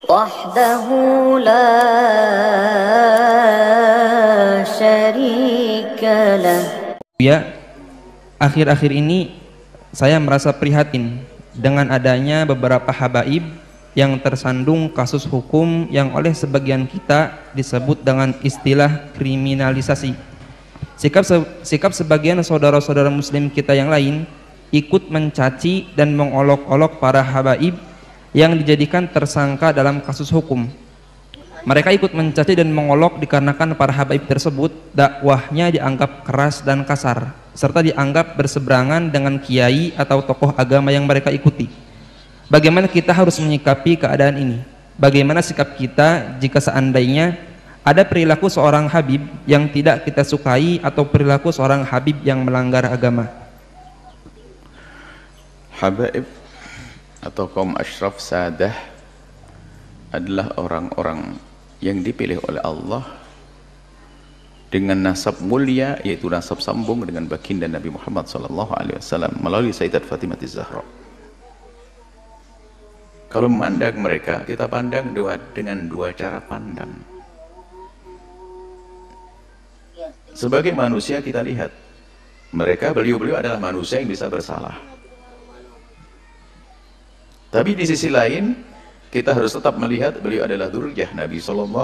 وحده لا شريك له. Ya, akhir-akhir ini saya merasa prihatin dengan adanya beberapa habaib yang tersandung kasus hukum yang oleh sebagian kita disebut dengan istilah kriminalisasi. Sikap sebagian saudara-saudara muslim kita yang lain ikut mencaci dan mengolok-olok para habaib yang dijadikan tersangka dalam kasus hukum. Mereka ikut mencaci dan mengolok dikarenakan para habaib tersebut dakwahnya dianggap keras dan kasar, serta dianggap berseberangan dengan kiai atau tokoh agama yang mereka ikuti. Bagaimana kita harus menyikapi keadaan ini? Bagaimana sikap kita jika seandainya ada perilaku seorang habib yang tidak kita sukai atau perilaku seorang habib yang melanggar agama? Habaib atau kaum asyraf sadah adalah orang-orang yang dipilih oleh Allah dengan nasab mulia, yaitu nasab sambung dengan baginda Nabi Muhammad SAW melalui Sayyidat Fatimah Az-Zahra. Kalau memandang mereka, kita pandang dengan dua cara pandang. Sebagai manusia kita lihat mereka, beliau-beliau adalah manusia yang bisa bersalah. Tapi di sisi lain kita harus tetap melihat beliau adalah dzurriyyah Nabi SAW.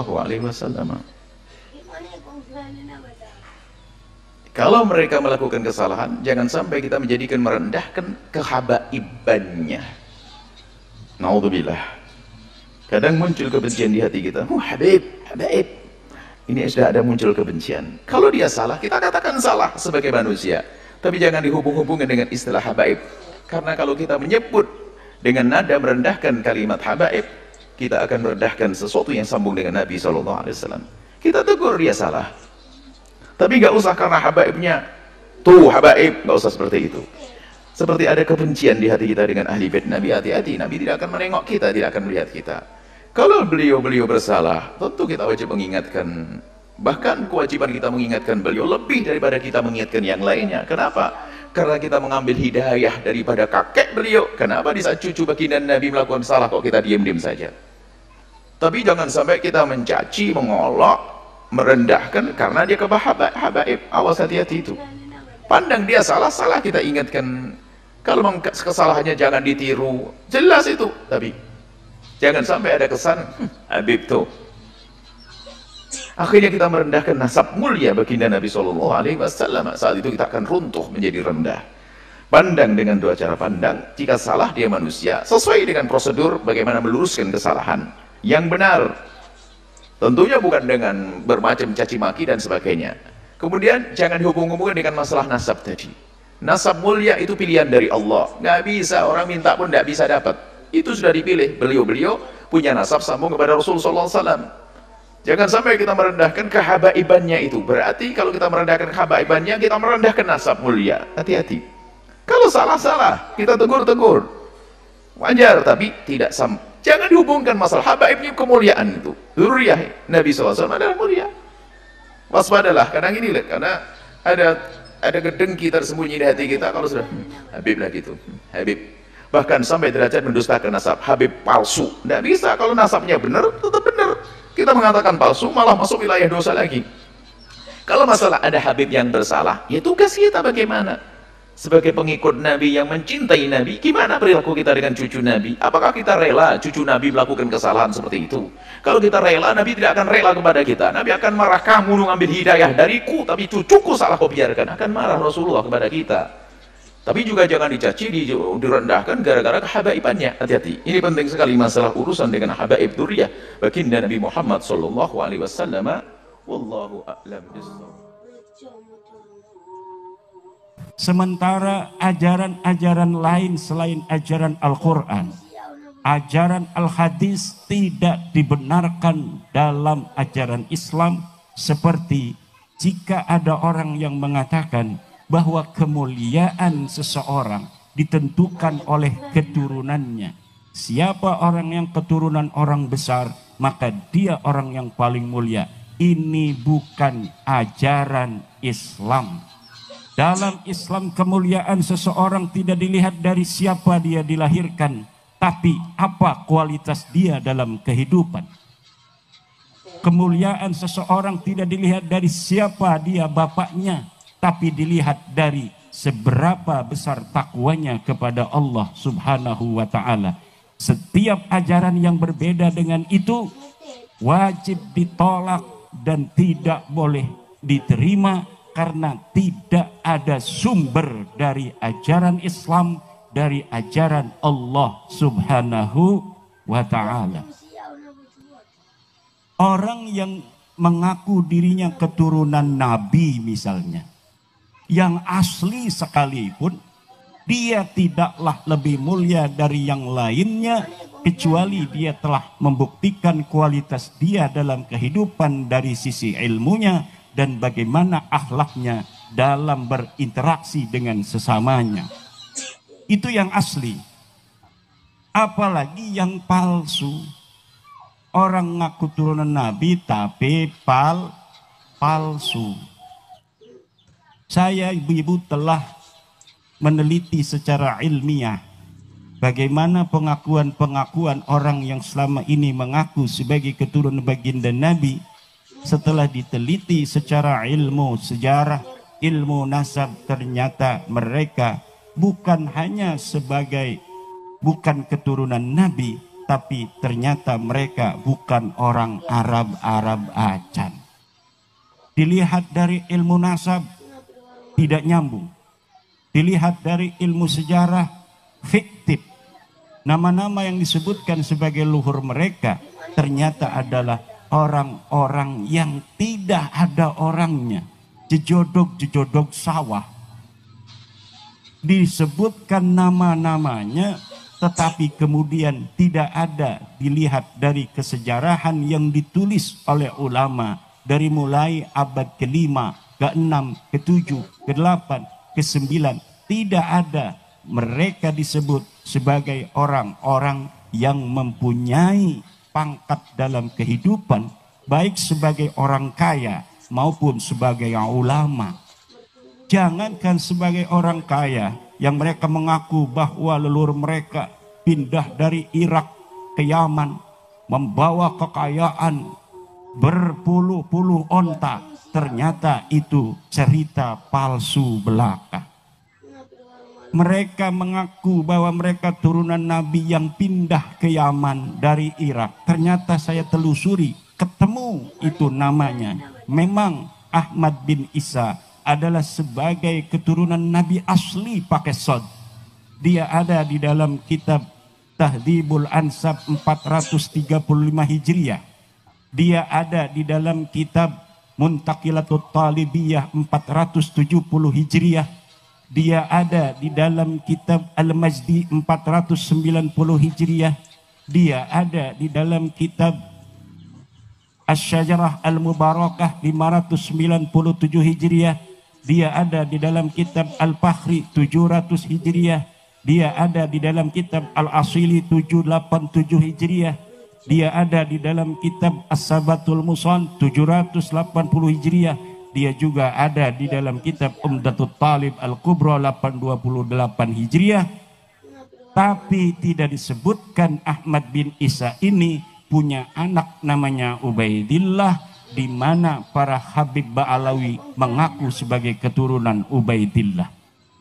Kalau mereka melakukan kesalahan, jangan sampai kita menjadikan merendahkan kehabaibannya. Naudzubillah. Kadang muncul kebencian di hati kita. Habib. Ini sudah ada muncul kebencian. Kalau dia salah, kita katakan salah sebagai manusia. Tapi jangan dihubung-hubungkan dengan istilah habaib. Karena kalau kita menyebut dengan nada merendahkan kalimat habaib, kita akan merendahkan sesuatu yang sambung dengan Nabi SAW. Kita tegur dia salah, tapi nggak usah karena habaibnya tuh habaib, nggak usah seperti itu. Seperti ada kebencian di hati kita dengan ahli bait Nabi, hati-hati, Nabi tidak akan menengok kita, tidak akan melihat kita. Kalau beliau bersalah, tentu kita wajib mengingatkan. Bahkan kewajiban kita mengingatkan beliau lebih daripada kita mengingatkan yang lainnya. Kenapa? Karena kita mengambil hidayah daripada kakek beliau. Kenapa di saat cucu baginda Nabi melakukan salah kok kita diam-diam saja? Tapi jangan sampai kita mencaci, mengolok, merendahkan karena dia habaib. Awas, hati-hati itu. Pandang dia salah kita ingatkan. Kalau kesalahannya jangan ditiru, jelas itu. Tapi jangan sampai ada kesan habib tuh. Akhirnya kita merendahkan nasab mulia baginda Nabi SAW. Saat itu kita akan runtuh menjadi rendah. Pandang dengan dua cara pandang. Jika salah dia manusia, sesuai dengan prosedur bagaimana meluruskan kesalahan yang benar. Tentunya bukan dengan bermacam caci maki dan sebagainya. Kemudian jangan dihubung-hubungkan dengan masalah nasab tadi. Nasab mulia itu pilihan dari Allah. Nggak bisa, orang minta pun nggak bisa dapat. Itu sudah dipilih. Beliau punya nasab sambung kepada Rasulullah SAW. Jangan sampai kita merendahkan kehabaibannya itu. Berarti kalau kita merendahkan kehabaibannya, kita merendahkan nasab mulia. Hati-hati. Kalau salah-salah, kita tegur-tegur. Wajar, tapi tidak sama. Jangan dihubungkan masalah habaibnya kemuliaan itu. Dzurriyyah Nabi SAW adalah mulia. Waspadalah, kadang ini lihat, karena ada gedengki tersembunyi di hati kita. Kalau sudah habib lah gitu, habib. Bahkan sampai derajat mendustakan nasab, habib palsu. Tidak bisa, kalau nasabnya benar, tetap benar. Kita mengatakan palsu, malah masuk wilayah dosa lagi. Kalau masalah ada habib yang bersalah, ya tugas kita bagaimana? Sebagai pengikut Nabi yang mencintai Nabi, gimana perilaku kita dengan cucu Nabi? Apakah kita rela cucu Nabi melakukan kesalahan seperti itu? Kalau kita rela, Nabi tidak akan rela kepada kita. Nabi akan marah, kamu mengambil hidayah dariku, tapi cucuku salah kau biarkan. Akan marah Rasulullah kepada kita. Tapi juga jangan dicaci, direndahkan gara-gara kehabaibannya. Hati-hati. Ini penting sekali masalah urusan dengan habaib dzurriyyah baginda Nabi Muhammad SAW. Wallahu a'lam bishawab. Sementara ajaran-ajaran lain selain ajaran Al-Quran, ajaran Al-Hadis tidak dibenarkan dalam ajaran Islam. Seperti jika ada orang yang mengatakan bahwa kemuliaan seseorang ditentukan oleh keturunannya. Siapa orang yang keturunan orang besar, maka dia orang yang paling mulia. Ini bukan ajaran Islam. Dalam Islam kemuliaan seseorang tidak dilihat dari siapa dia dilahirkan, tapi apa kualitas dia dalam kehidupan. Kemuliaan seseorang tidak dilihat dari siapa dia bapaknya, tapi dilihat dari seberapa besar takwanya kepada Allah Subhanahu wa ta'ala. Setiap ajaran yang berbeda dengan itu wajib ditolak dan tidak boleh diterima, karena tidak ada sumber dari ajaran Islam, dari ajaran Allah Subhanahu wa ta'ala. Orang yang mengaku dirinya keturunan Nabi misalnya, yang asli sekalipun, dia tidaklah lebih mulia dari yang lainnya, kecuali dia telah membuktikan kualitas dia dalam kehidupan dari sisi ilmunya dan bagaimana akhlaknya dalam berinteraksi dengan sesamanya. Itu yang asli. Apalagi yang palsu. Orang ngaku turunan Nabi tapi palsu. Saya ibu-ibu telah meneliti secara ilmiah bagaimana pengakuan-pengakuan orang yang selama ini mengaku sebagai keturunan baginda Nabi. Setelah diteliti secara ilmu sejarah, ilmu nasab, ternyata mereka bukan hanya bukan keturunan Nabi, tapi ternyata mereka bukan orang Arab acan. Dilihat dari ilmu nasab tidak nyambung. Dilihat dari ilmu sejarah fiktif. Nama-nama yang disebutkan sebagai luhur mereka ternyata adalah orang-orang yang tidak ada orangnya. Jejodok sawah. Disebutkan nama-namanya, tetapi kemudian tidak ada dilihat dari kesejarahan yang ditulis oleh ulama dari mulai abad ke-5, ke-6, ke-7, ke-8, ke-9. Tidak ada mereka disebut sebagai orang-orang yang mempunyai pangkat dalam kehidupan, baik sebagai orang kaya maupun sebagai ulama. Jangankan sebagai orang kaya yang mereka mengaku bahwa leluhur mereka pindah dari Irak ke Yaman, membawa kekayaan berpuluh-puluh onta. Ternyata itu cerita palsu belaka. Mereka mengaku bahwa mereka turunan Nabi yang pindah ke Yaman dari Irak. Ternyata saya telusuri, ketemu itu namanya. Memang Ahmad bin Isa adalah sebagai keturunan Nabi asli pakai sod. Dia ada di dalam kitab Tahdhibul Ansab 435 Hijriah. Dia ada di dalam kitab Muntaqilatut Talibiyah 470 Hijriah. Dia ada di dalam kitab Al-Majdi 490 Hijriah. Dia ada di dalam kitab Asy-Syajarah Al-Mubarakah 597 Hijriah. Dia ada di dalam kitab Al-Fakhri 700 Hijriah. Dia ada di dalam kitab Al-Asili 787 Hijriah. Dia ada di dalam kitab As-Sabatul Musan 780 Hijriah. Dia juga ada di dalam kitab Umdatul Talib Al-Kubra 828 Hijriah. Tapi tidak disebutkan Ahmad bin Isa ini punya anak namanya Ubaidillah, di mana para Habib Ba'alawi mengaku sebagai keturunan Ubaidillah.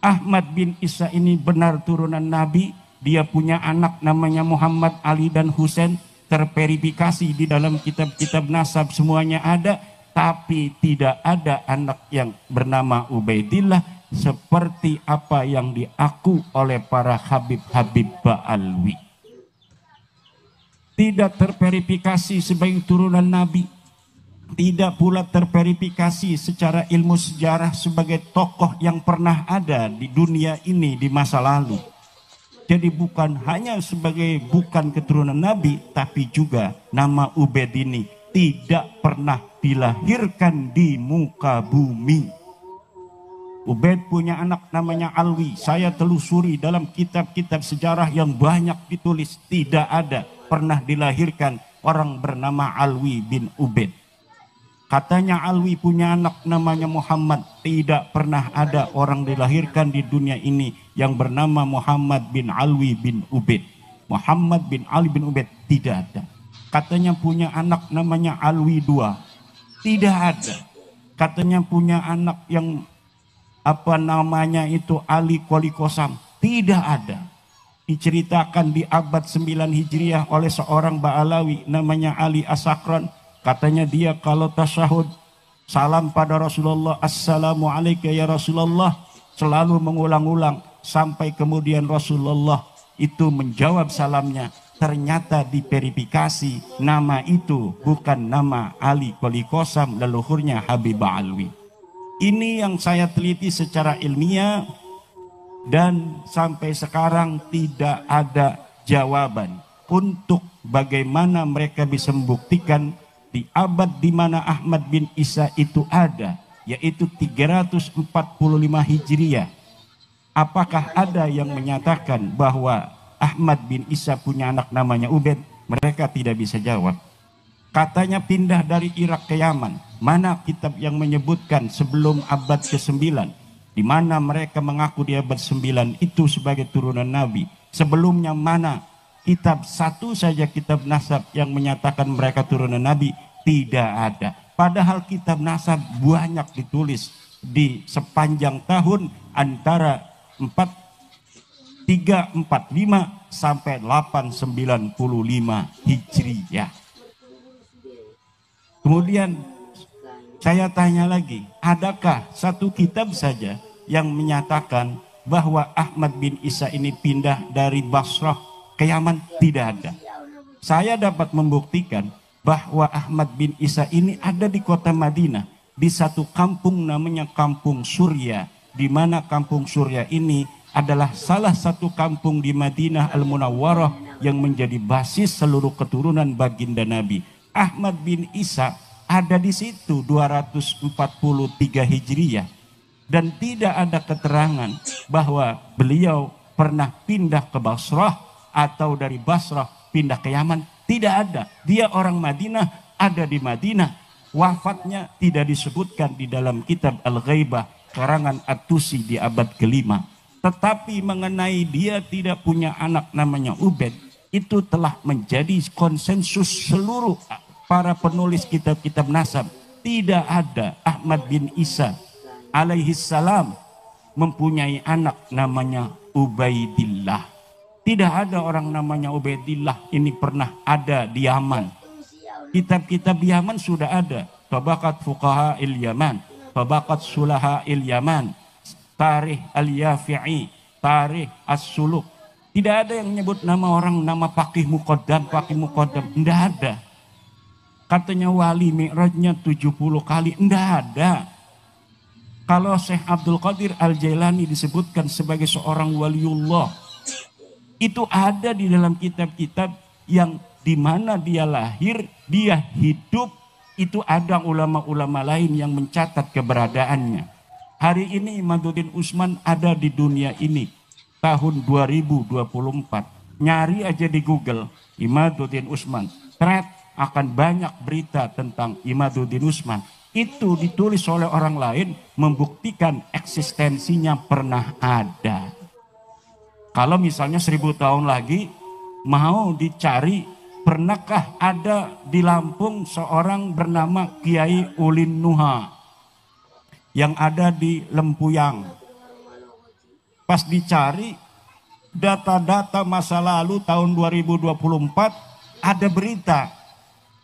Ahmad bin Isa ini benar turunan Nabi. Dia punya anak namanya Muhammad, Ali dan Husain. Terverifikasi di dalam kitab-kitab nasab semuanya ada. Tapi tidak ada anak yang bernama Ubaidillah seperti apa yang diaku oleh para Habib-Habib Ba'alawi. Tidak terverifikasi sebagai turunan Nabi. Tidak pula terverifikasi secara ilmu sejarah sebagai tokoh yang pernah ada di dunia ini di masa lalu. Jadi bukan hanya sebagai bukan keturunan Nabi, tapi juga nama Ubaid ini tidak pernah dilahirkan di muka bumi. Ubaid punya anak namanya Alwi. Saya telusuri dalam kitab-kitab sejarah yang banyak ditulis, tidak ada pernah dilahirkan orang bernama Alwi bin Ubaid. Katanya Alwi punya anak namanya Muhammad. Tidak pernah ada orang dilahirkan di dunia ini yang bernama Muhammad bin Alwi bin Ubaid. Muhammad bin Ali bin Ubaid, tidak ada. Katanya punya anak namanya Alwi II, tidak ada. Katanya punya anak yang apa namanya itu Ali Qoli Qasam, tidak ada. Diceritakan di abad 9 Hijriah oleh seorang Ba'alawi namanya Ali As-Sakran. Katanya dia kalau tasyahud salam pada Rasulullah, assalamu alayka ya Rasulullah, selalu mengulang-ulang sampai kemudian Rasulullah itu menjawab salamnya. Ternyata diverifikasi nama itu bukan nama Ali Qoli Qasam, leluhurnya Habib Alwi. Ini yang saya teliti secara ilmiah dan sampai sekarang tidak ada jawaban untuk bagaimana mereka bisa membuktikan di abad di mana Ahmad bin Isa itu ada, yaitu 345 Hijriah. Apakah ada yang menyatakan bahwa Ahmad bin Isa punya anak namanya Ubaid? Mereka tidak bisa jawab. Katanya pindah dari Irak ke Yaman. Mana kitab yang menyebutkan sebelum abad ke-9, di mana mereka mengaku di abad 9 itu sebagai turunan Nabi? Sebelumnya mana kitab satu saja kitab nasab yang menyatakan mereka turunan Nabi? Tidak ada. Padahal kitab nasab banyak ditulis di sepanjang tahun antara 345 sampai 895 Hijriyah. Kemudian saya tanya lagi, adakah satu kitab saja yang menyatakan bahwa Ahmad bin Isa ini pindah dari Basrah ke Yaman? Tidak ada. Saya dapat membuktikan bahwa Ahmad bin Isa ini ada di kota Madinah, di satu kampung namanya Kampung Surya, di mana Kampung Surya ini adalah salah satu kampung di Madinah Al-Munawwarah yang menjadi basis seluruh keturunan baginda Nabi. Ahmad bin Isa ada di situ 243 Hijriyah, dan tidak ada keterangan bahwa beliau pernah pindah ke Basrah atau dari Basrah pindah ke Yaman. Tidak ada. Dia orang Madinah, ada di Madinah. Wafatnya tidak disebutkan di dalam kitab Al-Ghaibah karangan At-Tusi di abad ke-5. Tetapi mengenai dia tidak punya anak namanya Ubaid, itu telah menjadi konsensus seluruh para penulis kitab-kitab nasab. Tidak ada Ahmad bin Isa alaihi salam mempunyai anak namanya Ubaidillah. Tidak ada orang namanya Ubaidillah ini pernah ada di Yaman. Kitab-kitab Yaman sudah ada. Tabaqat Fuqaha il-Yaman, Tabaqat Sulaha il-Yaman, Tarikh al-Yafi'i, Tarikh as-Suluk. Tidak ada yang menyebut nama orang, nama Faqih Muqaddam, Faqih Muqaddam. Tidak ada. Katanya wali mi'rajnya 70 kali. Tidak ada. Kalau Syekh Abdul Qadir Al-Jailani disebutkan sebagai seorang waliullah, itu ada di dalam kitab-kitab yang di mana dia lahir, dia hidup, itu ada ulama-ulama lain yang mencatat keberadaannya. Hari ini Imaduddin Usman ada di dunia ini tahun 2024. Nyari aja di Google Imaduddin Usman, thread akan banyak berita tentang Imaduddin Usman. Itu ditulis oleh orang lain membuktikan eksistensinya pernah ada. Kalau misalnya 1000 tahun lagi mau dicari, pernahkah ada di Lampung seorang bernama Kiai Ulin Nuha yang ada di Lempuyang? Pas dicari data-data masa lalu tahun 2024 ada berita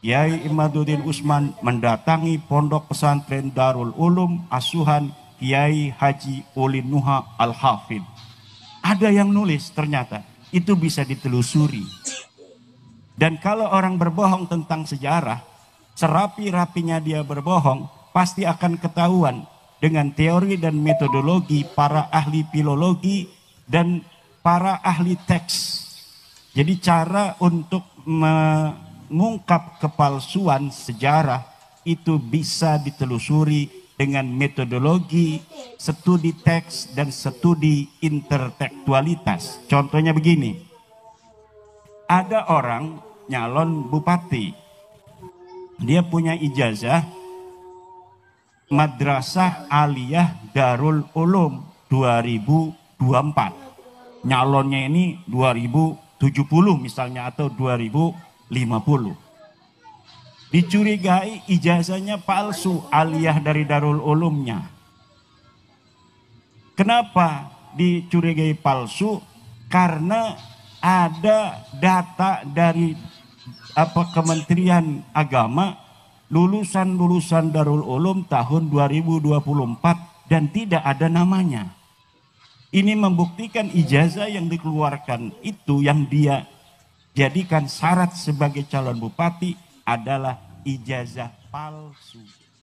Kiai Imaduddin Usman mendatangi pondok pesantren Darul Ulum asuhan Kiai Haji Ulin Nuha Al-Hafidh. Ada yang nulis, ternyata itu bisa ditelusuri. Dan kalau orang berbohong tentang sejarah, serapi-rapinya dia berbohong, pasti akan ketahuan dengan teori dan metodologi para ahli filologi dan para ahli teks. Jadi cara untuk mengungkap kepalsuan sejarah itu bisa ditelusuri dengan metodologi studi teks dan studi intertekstualitas. Contohnya begini, ada orang nyalon bupati, dia punya ijazah Madrasah Aliyah Darul Ulum 2024. Nyalonnya ini 2024. misalnya atau 2050. Dicurigai ijazahnya palsu, aliyah dari Darul Ulumnya. Kenapa dicurigai palsu? Karena ada data dari Kementerian Agama lulusan Darul Ulum tahun 2024 dan tidak ada namanya. Ini membuktikan ijazah yang dikeluarkan itu yang dia jadikan syarat sebagai calon bupati adalah ijazah palsu.